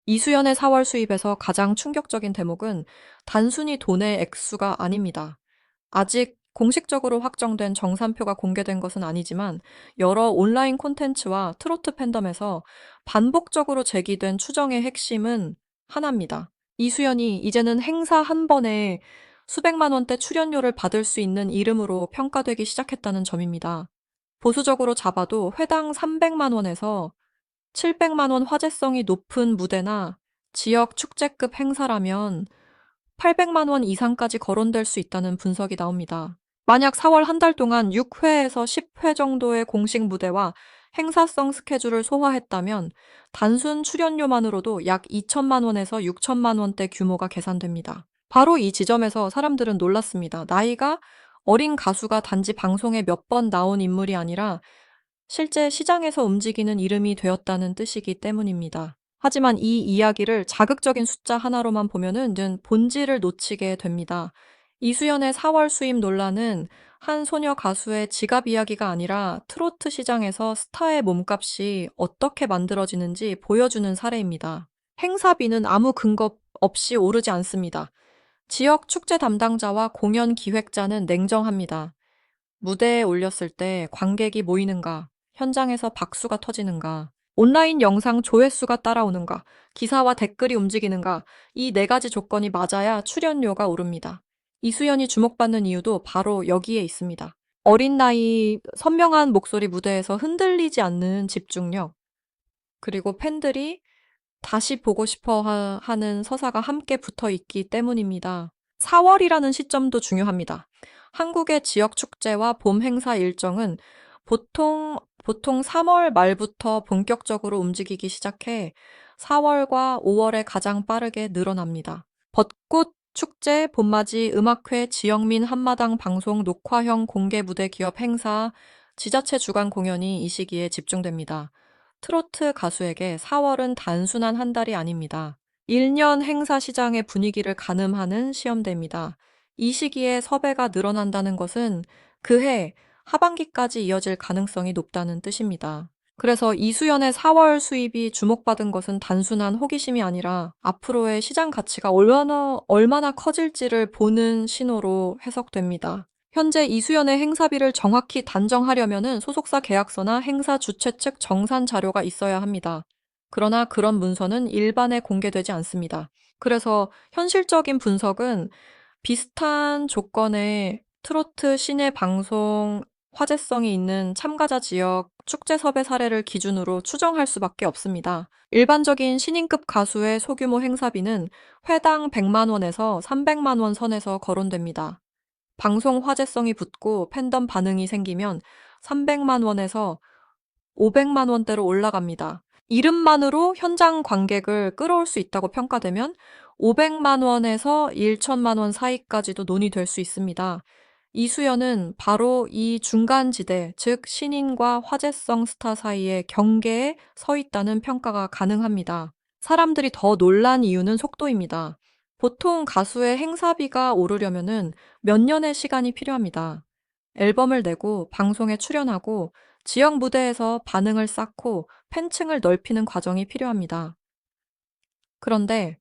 이수연의 4월 수입에서 가장 충격적인 대목은 단순히 돈의 액수가 아닙니다. 아직 공식적으로 확정된 정산표가 공개된 것은 아니지만 여러 온라인 콘텐츠와 트로트 팬덤에서 반복적으로 제기된 추정의 핵심은 하나입니다. 이수연이 이제는 행사 한 번에 수백만 원대 출연료를 받을 수 있는 이름으로 평가되기 시작했다는 점입니다. 보수적으로 잡아도 회당 300만 원에서 700만 원 화제성이 높은 무대나 지역 축제급 행사라면 800만 원 이상까지 거론될 수 있다는 분석이 나옵니다. 만약 4월 한 달 동안 6회에서 10회 정도의 공식 무대와 행사성 스케줄을 소화했다면 단순 출연료만으로도 약 2천만 원에서 6천만 원대 규모가 계산됩니다. 바로 이 지점에서 사람들은 놀랐습니다. 나이가 어린 가수가 단지 방송에 몇 번 나온 인물이 아니라 실제 시장에서 움직이는 이름이 되었다는 뜻이기 때문입니다. 하지만 이 이야기를 자극적인 숫자 하나로만 보면은 본질을 놓치게 됩니다. 이수연의 4월 수입 논란은 한 소녀 가수의 지갑 이야기가 아니라 트로트 시장에서 스타의 몸값이 어떻게 만들어지는지 보여주는 사례입니다. 행사비는 아무 근거 없이 오르지 않습니다. 지역 축제 담당자와 공연 기획자는 냉정합니다. 무대에 올렸을 때 관객이 모이는가, 현장에서 박수가 터지는가, 온라인 영상 조회수가 따라오는가, 기사와 댓글이 움직이는가, 이 네 가지 조건이 맞아야 출연료가 오릅니다. 이수연이 주목받는 이유도 바로 여기에 있습니다. 어린 나이, 선명한 목소리 무대에서 흔들리지 않는 집중력, 그리고 팬들이 다시 보고 싶어 하는 서사가 함께 붙어 있기 때문입니다. 4월이라는 시점도 중요합니다. 한국의 지역 축제와 봄 행사 일정은 보통 3월 말부터 본격적으로 움직이기 시작해 4월과 5월에 가장 빠르게 늘어납니다. 벚꽃 축제, 봄맞이, 음악회, 지역민 한마당 방송, 녹화형 공개 무대 기업 행사, 지자체 주간 공연이 이 시기에 집중됩니다. 트로트 가수에게 4월은 단순한 한 달이 아닙니다. 1년 행사 시장의 분위기를 가늠하는 시험대입니다. 이 시기에 섭외가 늘어난다는 것은 그해 하반기까지 이어질 가능성이 높다는 뜻입니다. 그래서 이수연의 4월 수입이 주목받은 것은 단순한 호기심이 아니라 앞으로의 시장 가치가 얼마나 커질지를 보는 신호로 해석됩니다. 현재 이수연의 행사비를 정확히 단정하려면 소속사 계약서나 행사 주최 측 정산 자료가 있어야 합니다. 그러나 그런 문서는 일반에 공개되지 않습니다. 그래서 현실적인 분석은 비슷한 조건의 트로트 시내 방송 화제성이 있는 참가자 지역 축제 섭외 사례를 기준으로 추정할 수밖에 없습니다. 일반적인 신인급 가수의 소규모 행사비는 회당 100만 원에서 300만 원 선에서 거론됩니다. 방송 화제성이 붙고 팬덤 반응이 생기면 300만 원에서 500만 원대로 올라갑니다. 이름만으로 현장 관객을 끌어올 수 있다고 평가되면 500만 원에서 1천만 원 사이까지도 논의될 수 있습니다. 이수연은 바로 이 중간지대, 즉 신인과 화제성 스타 사이의 경계에 서 있다는 평가가 가능합니다. 사람들이 더 놀란 이유는 속도입니다. 보통 가수의 행사비가 오르려면은 몇 년의 시간이 필요합니다. 앨범을 내고 방송에 출연하고 지역 무대에서 반응을 쌓고 팬층을 넓히는 과정이 필요합니다. 그런데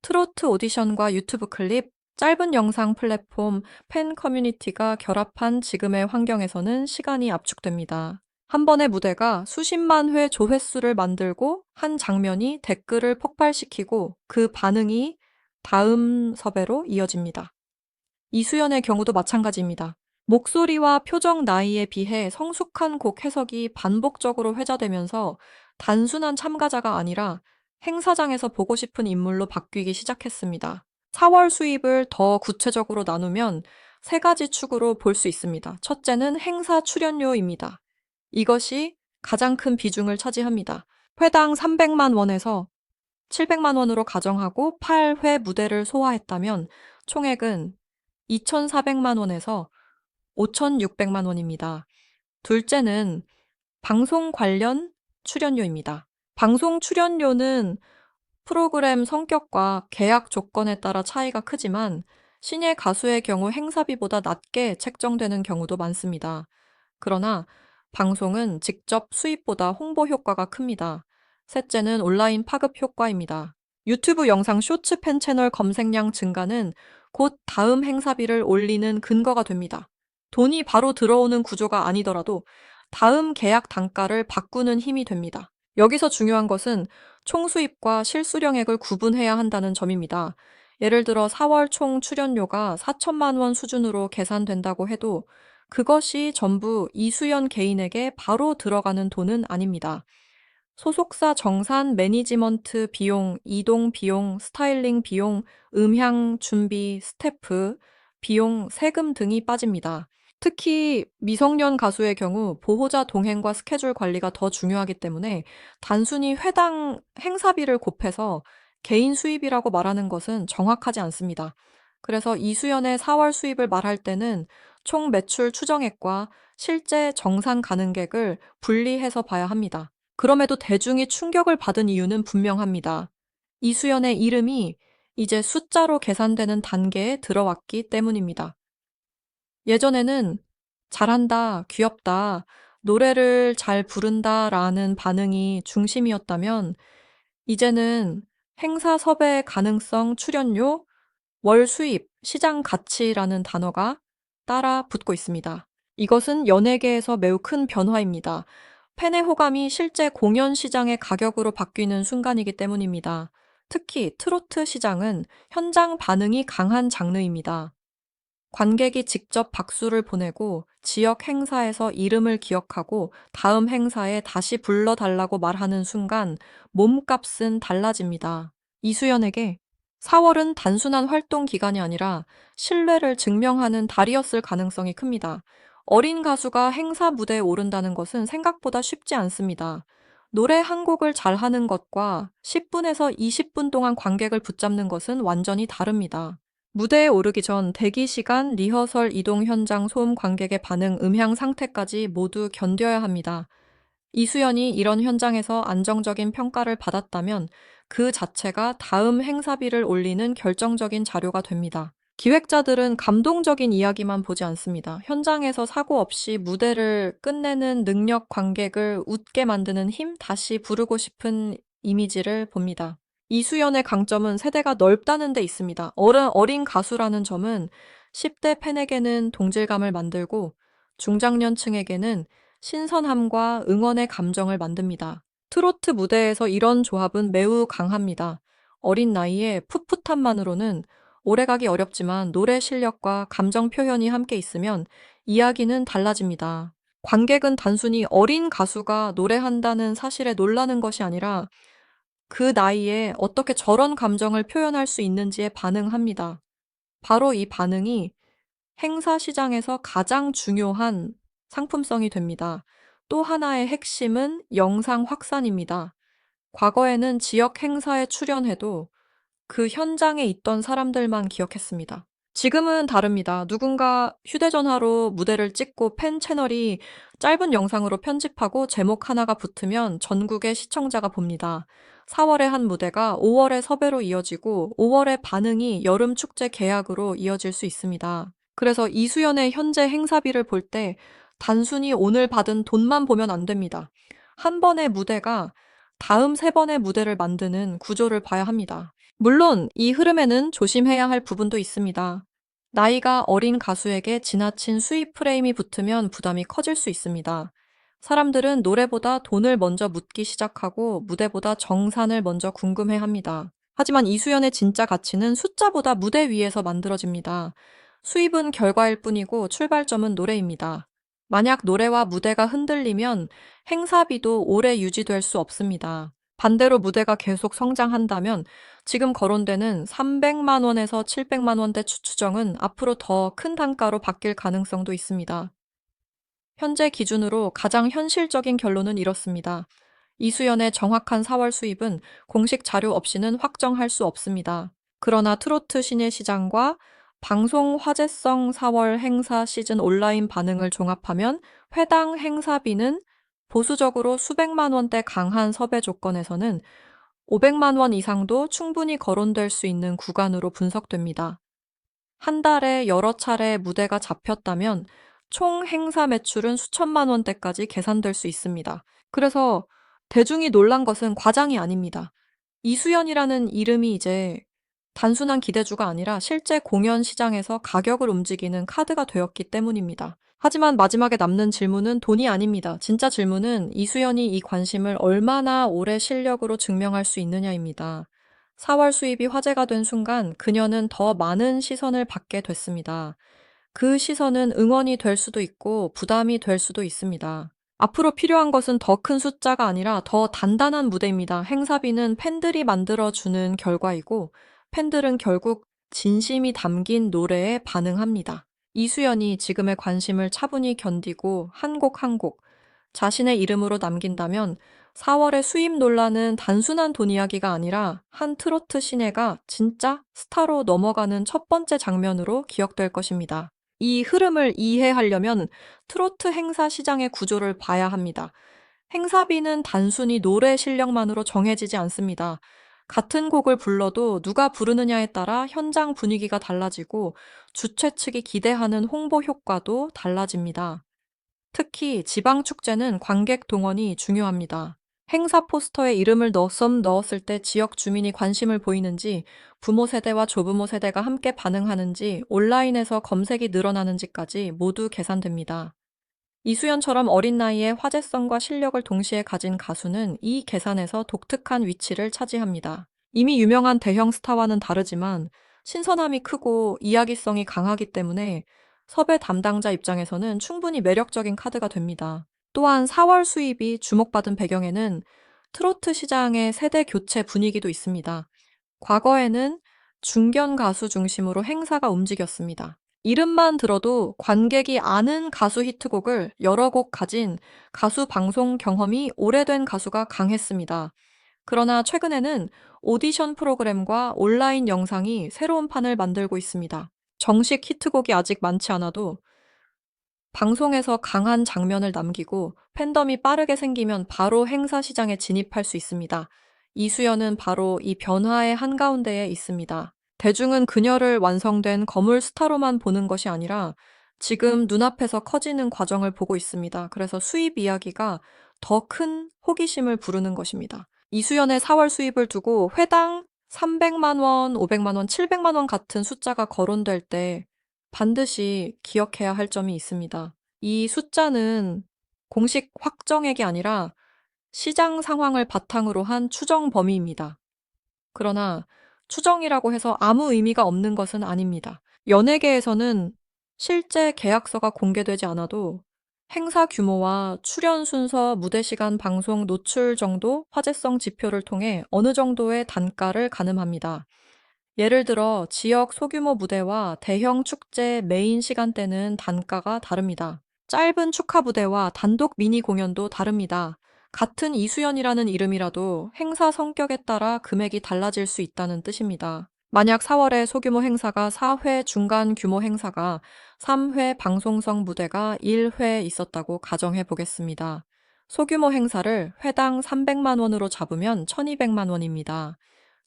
트로트 오디션과 유튜브 클립, 짧은 영상 플랫폼, 팬 커뮤니티가 결합한 지금의 환경에서는 시간이 압축됩니다. 한 번의 무대가 수십만 회 조회수를 만들고 한 장면이 댓글을 폭발시키고 그 반응이 다음 섭외로 이어집니다. 이수연의 경우도 마찬가지입니다. 목소리와 표정 나이에 비해 성숙한 곡 해석이 반복적으로 회자되면서 단순한 참가자가 아니라 행사장에서 보고 싶은 인물로 바뀌기 시작했습니다. 4월 수입을 더 구체적으로 나누면 세 가지 축으로 볼 수 있습니다. 첫째는 행사 출연료입니다. 이것이 가장 큰 비중을 차지합니다. 회당 300만 원에서 700만 원으로 가정하고 8회 무대를 소화했다면 총액은 2,400만 원에서 5,600만 원입니다. 둘째는 방송 관련 출연료입니다. 방송 출연료는 프로그램 성격과 계약 조건에 따라 차이가 크지만 신예 가수의 경우 행사비보다 낮게 책정되는 경우도 많습니다. 그러나 방송은 직접 수입보다 홍보 효과가 큽니다. 셋째는 온라인 파급 효과입니다. 유튜브 영상 쇼츠 팬 채널 검색량 증가는 곧 다음 행사비를 올리는 근거가 됩니다. 돈이 바로 들어오는 구조가 아니더라도 다음 계약 단가를 바꾸는 힘이 됩니다. 여기서 중요한 것은 총 수입과 실수령액을 구분해야 한다는 점입니다. 예를 들어 4월 총 출연료가 4천만 원 수준으로 계산된다고 해도 그것이 전부 이수연 개인에게 바로 들어가는 돈은 아닙니다. 소속사 정산 매니지먼트 비용, 이동 비용, 스타일링 비용, 음향 준비, 스태프, 비용, 세금 등이 빠집니다. 특히 미성년 가수의 경우 보호자 동행과 스케줄 관리가 더 중요하기 때문에 단순히 회당 행사비를 곱해서 개인 수입이라고 말하는 것은 정확하지 않습니다. 그래서 이수연의 4월 수입을 말할 때는 총 매출 추정액과 실제 정산 가능객을 분리해서 봐야 합니다. 그럼에도 대중이 충격을 받은 이유는 분명합니다. 이수연의 이름이 이제 숫자로 계산되는 단계에 들어왔기 때문입니다. 예전에는 잘한다, 귀엽다, 노래를 잘 부른다 라는 반응이 중심이었다면 이제는 행사 섭외 가능성, 출연료, 월 수입, 시장 가치라는 단어가 따라 붙고 있습니다. 이것은 연예계에서 매우 큰 변화입니다. 팬의 호감이 실제 공연 시장의 가격으로 바뀌는 순간이기 때문입니다. 특히 트로트 시장은 현장 반응이 강한 장르입니다. 관객이 직접 박수를 보내고 지역 행사에서 이름을 기억하고 다음 행사에 다시 불러달라고 말하는 순간 몸값은 달라집니다. 이수연에게 4월은 단순한 활동 기간이 아니라 신뢰를 증명하는 달이었을 가능성이 큽니다. 어린 가수가 행사 무대에 오른다는 것은 생각보다 쉽지 않습니다. 노래 한 곡을 잘하는 것과 10분에서 20분 동안 관객을 붙잡는 것은 완전히 다릅니다. 무대에 오르기 전 대기 시간, 리허설, 이동 현장, 소음, 관객의 반응, 음향 상태까지 모두 견뎌야 합니다. 이수연이 이런 현장에서 안정적인 평가를 받았다면 그 자체가 다음 행사비를 올리는 결정적인 자료가 됩니다. 기획자들은 감동적인 이야기만 보지 않습니다. 현장에서 사고 없이 무대를 끝내는 능력, 관객을 웃게 만드는 힘, 다시 부르고 싶은 이미지를 봅니다. 이수연의 강점은 세대가 넓다는 데 있습니다. 어린 가수라는 점은 10대 팬에게는 동질감을 만들고 중장년층에게는 신선함과 응원의 감정을 만듭니다. 트로트 무대에서 이런 조합은 매우 강합니다. 어린 나이에 풋풋함만으로는 오래가기 어렵지만 노래 실력과 감정 표현이 함께 있으면 이야기는 달라집니다. 관객은 단순히 어린 가수가 노래한다는 사실에 놀라는 것이 아니라 그 나이에 어떻게 저런 감정을 표현할 수 있는지에 반응합니다. 바로 이 반응이 행사 시장에서 가장 중요한 상품성이 됩니다. 또 하나의 핵심은 영상 확산입니다. 과거에는 지역 행사에 출연해도 그 현장에 있던 사람들만 기억했습니다. 지금은 다릅니다. 누군가 휴대전화로 무대를 찍고 팬 채널이 짧은 영상으로 편집하고 제목 하나가 붙으면 전국의 시청자가 봅니다. 4월의 한 무대가 5월의 섭외로 이어지고 5월의 반응이 여름 축제 계약으로 이어질 수 있습니다. 그래서 이수연의 현재 행사비를 볼 때 단순히 오늘 받은 돈만 보면 안 됩니다. 한 번의 무대가 다음 세 번의 무대를 만드는 구조를 봐야 합니다. 물론 이 흐름에는 조심해야 할 부분도 있습니다. 나이가 어린 가수에게 지나친 수입 프레임이 붙으면 부담이 커질 수 있습니다. 사람들은 노래보다 돈을 먼저 묻기 시작하고 무대보다 정산을 먼저 궁금해 합니다. 하지만 이수연의 진짜 가치는 숫자보다 무대 위에서 만들어집니다. 수입은 결과일 뿐이고 출발점은 노래입니다. 만약 노래와 무대가 흔들리면 행사비도 오래 유지될 수 없습니다. 반대로 무대가 계속 성장한다면 지금 거론되는 300만 원에서 700만 원대 추정은 앞으로 더 큰 단가로 바뀔 가능성도 있습니다. 현재 기준으로 가장 현실적인 결론은 이렇습니다. 이수연의 정확한 4월 수입은 공식 자료 없이는 확정할 수 없습니다. 그러나 트로트 신예 시장과 방송 화제성 4월 행사 시즌 온라인 반응을 종합하면 회당 행사비는 보수적으로 수백만 원대 강한 섭외 조건에서는 500만 원 이상도 충분히 거론될 수 있는 구간으로 분석됩니다. 한 달에 여러 차례 무대가 잡혔다면 총 행사 매출은 수천만 원대까지 계산될 수 있습니다. 그래서 대중이 놀란 것은 과장이 아닙니다. 이수연이라는 이름이 이제 단순한 기대주가 아니라 실제 공연 시장에서 가격을 움직이는 카드가 되었기 때문입니다. 하지만 마지막에 남는 질문은 돈이 아닙니다. 진짜 질문은 이수연이 이 관심을 얼마나 오래 실력으로 증명할 수 있느냐입니다. 4월 수입이 화제가 된 순간 그녀는 더 많은 시선을 받게 됐습니다. 그 시선은 응원이 될 수도 있고 부담이 될 수도 있습니다. 앞으로 필요한 것은 더 큰 숫자가 아니라 더 단단한 무대입니다. 행사비는 팬들이 만들어주는 결과이고 팬들은 결국 진심이 담긴 노래에 반응합니다. 이수연이 지금의 관심을 차분히 견디고 한 곡 한 곡 자신의 이름으로 남긴다면 4월의 수입 논란은 단순한 돈 이야기가 아니라 한 트로트 신예가 진짜 스타로 넘어가는 첫 번째 장면으로 기억될 것입니다. 이 흐름을 이해하려면 트로트 행사 시장의 구조를 봐야 합니다. 행사비는 단순히 노래 실력만으로 정해지지 않습니다. 같은 곡을 불러도 누가 부르느냐에 따라 현장 분위기가 달라지고 주최 측이 기대하는 홍보 효과도 달라집니다. 특히 지방 축제는 관객 동원이 중요합니다. 행사 포스터에 이름을 넣었을 때 지역 주민이 관심을 보이는지, 부모 세대와 조부모 세대가 함께 반응하는지, 온라인에서 검색이 늘어나는지까지 모두 계산됩니다. 이수연처럼 어린 나이에 화제성과 실력을 동시에 가진 가수는 이 계산에서 독특한 위치를 차지합니다. 이미 유명한 대형 스타와는 다르지만 신선함이 크고 이야기성이 강하기 때문에 섭외 담당자 입장에서는 충분히 매력적인 카드가 됩니다. 또한 4월 수입이 주목받은 배경에는 트로트 시장의 세대 교체 분위기도 있습니다. 과거에는 중견 가수 중심으로 행사가 움직였습니다. 이름만 들어도 관객이 아는 가수 히트곡을 여러 곡 가진 가수 방송 경험이 오래된 가수가 강했습니다. 그러나 최근에는 오디션 프로그램과 온라인 영상이 새로운 판을 만들고 있습니다. 정식 히트곡이 아직 많지 않아도 방송에서 강한 장면을 남기고 팬덤이 빠르게 생기면 바로 행사 시장에 진입할 수 있습니다. 이수연은 바로 이 변화의 한가운데에 있습니다. 대중은 그녀를 완성된 거물 스타로만 보는 것이 아니라 지금 눈앞에서 커지는 과정을 보고 있습니다. 그래서 수입 이야기가 더 큰 호기심을 부르는 것입니다. 이수연의 4월 수입을 두고 회당 300만 원, 500만 원, 700만 원 같은 숫자가 거론될 때 반드시 기억해야 할 점이 있습니다. 이 숫자는 공식 확정액이 아니라 시장 상황을 바탕으로 한 추정 범위입니다. 그러나 추정이라고 해서 아무 의미가 없는 것은 아닙니다. 연예계에서는 실제 계약서가 공개되지 않아도 행사 규모와 출연 순서, 무대 시간, 방송 노출 정도 화제성 지표를 통해 어느 정도의 단가를 가늠합니다. 예를 들어 지역 소규모 무대와 대형 축제 메인 시간대는 단가가 다릅니다. 짧은 축하 무대와 단독 미니 공연도 다릅니다. 같은 이수연이라는 이름이라도 행사 성격에 따라 금액이 달라질 수 있다는 뜻입니다. 만약 4월에 소규모 행사가 4회, 중간 규모 행사가 3회, 방송성 무대가 1회 있었다고 가정해 보겠습니다. 소규모 행사를 회당 300만 원으로 잡으면 1200만 원입니다.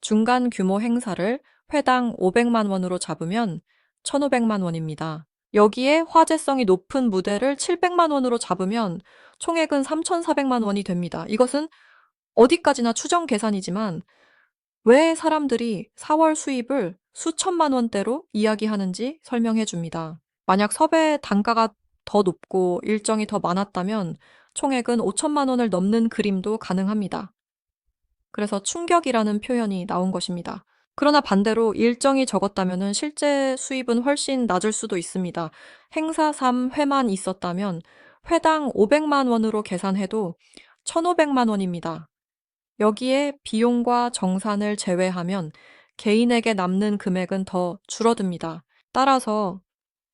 중간 규모 행사를 회당 500만 원으로 잡으면 1,500만 원입니다. 여기에 화제성이 높은 무대를 700만 원으로 잡으면 총액은 3,400만 원이 됩니다. 이것은 어디까지나 추정 계산이지만 왜 사람들이 4월 수입을 수천만 원대로 이야기하는지 설명해 줍니다. 만약 섭외 단가가 더 높고 일정이 더 많았다면 총액은 5천만 원을 넘는 그림도 가능합니다. 그래서 충격이라는 표현이 나온 것입니다. 그러나 반대로 일정이 적었다면 실제 수입은 훨씬 낮을 수도 있습니다. 행사 3회만 있었다면 회당 500만 원으로 계산해도 1,500만 원입니다. 여기에 비용과 정산을 제외하면 개인에게 남는 금액은 더 줄어듭니다. 따라서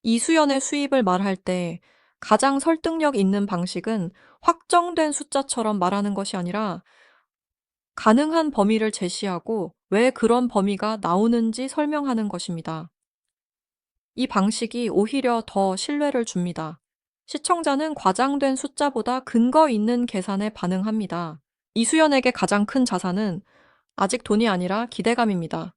이수연의 수입을 말할 때 가장 설득력 있는 방식은 확정된 숫자처럼 말하는 것이 아니라 가능한 범위를 제시하고 왜 그런 범위가 나오는지 설명하는 것입니다. 이 방식이 오히려 더 신뢰를 줍니다. 시청자는 과장된 숫자보다 근거 있는 계산에 반응합니다. 이수연에게 가장 큰 자산은 아직 돈이 아니라 기대감입니다.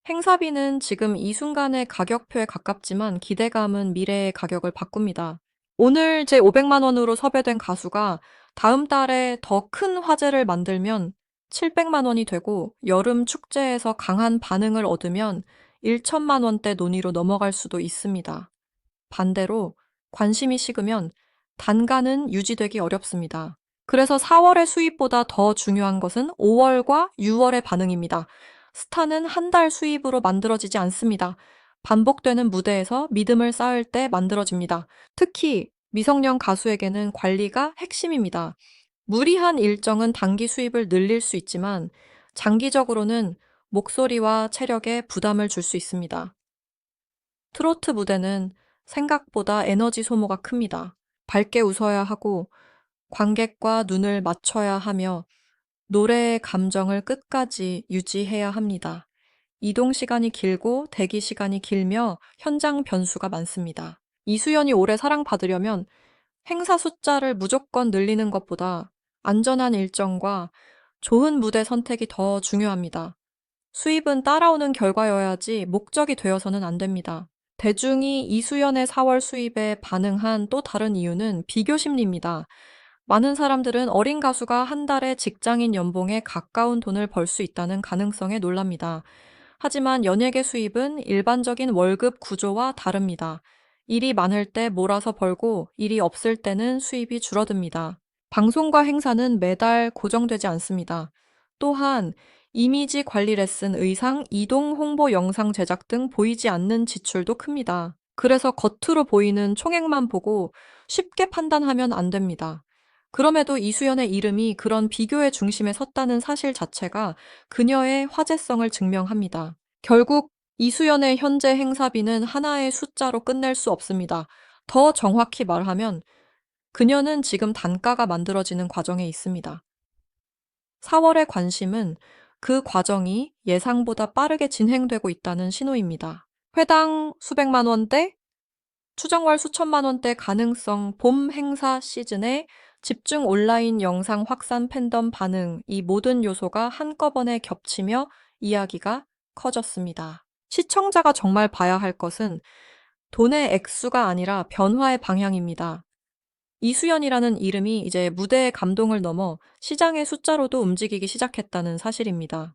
행사비는 지금 이 순간의 가격표에 가깝지만 기대감은 미래의 가격을 바꿉니다. 오늘 제 500만 원으로 섭외된 가수가 다음 달에 더 큰 화제를 만들면 700만 원이 되고 여름 축제에서 강한 반응을 얻으면 1천만 원대 논의로 넘어갈 수도 있습니다. 반대로 관심이 식으면 단가는 유지되기 어렵습니다. 그래서 4월의 수입보다 더 중요한 것은 5월과 6월의 반응입니다. 스타는 한 달 수입으로 만들어지지 않습니다. 반복되는 무대에서 믿음을 쌓을 때 만들어집니다. 특히 미성년 가수에게는 관리가 핵심입니다. 무리한 일정은 단기 수입을 늘릴 수 있지만 장기적으로는 목소리와 체력에 부담을 줄 수 있습니다. 트로트 무대는 생각보다 에너지 소모가 큽니다. 밝게 웃어야 하고 관객과 눈을 맞춰야 하며 노래의 감정을 끝까지 유지해야 합니다. 이동 시간이 길고 대기 시간이 길며 현장 변수가 많습니다. 이수연이 오래 사랑받으려면 행사 숫자를 무조건 늘리는 것보다 안전한 일정과 좋은 무대 선택이 더 중요합니다. 수입은 따라오는 결과여야지 목적이 되어서는 안 됩니다. 대중이 이수연의 4월 수입에 반응한 또 다른 이유는 비교 심리입니다. 많은 사람들은 어린 가수가 한 달에 직장인 연봉에 가까운 돈을 벌 수 있다는 가능성에 놀랍니다. 하지만 연예계 수입은 일반적인 월급 구조와 다릅니다. 일이 많을 때 몰아서 벌고 일이 없을 때는 수입이 줄어듭니다. 방송과 행사는 매달 고정되지 않습니다. 또한 이미지 관리 레슨, 의상, 이동 홍보 영상 제작 등 보이지 않는 지출도 큽니다. 그래서 겉으로 보이는 총액만 보고 쉽게 판단하면 안 됩니다. 그럼에도 이수연의 이름이 그런 비교의 중심에 섰다는 사실 자체가 그녀의 화제성을 증명합니다. 결국 이수연의 현재 행사비는 하나의 숫자로 끝낼 수 없습니다. 더 정확히 말하면 그녀는 지금 단가가 만들어지는 과정에 있습니다. 4월의 관심은 그 과정이 예상보다 빠르게 진행되고 있다는 신호입니다. 회당 수백만 원대, 추정월 수천만 원대 가능성 봄 행사 시즌에 집중 온라인 영상 확산 팬덤 반응, 이 모든 요소가 한꺼번에 겹치며 이야기가 커졌습니다. 시청자가 정말 봐야 할 것은 돈의 액수가 아니라 변화의 방향입니다. 이수연이라는 이름이 이제 무대의 감동을 넘어 시장의 숫자로도 움직이기 시작했다는 사실입니다.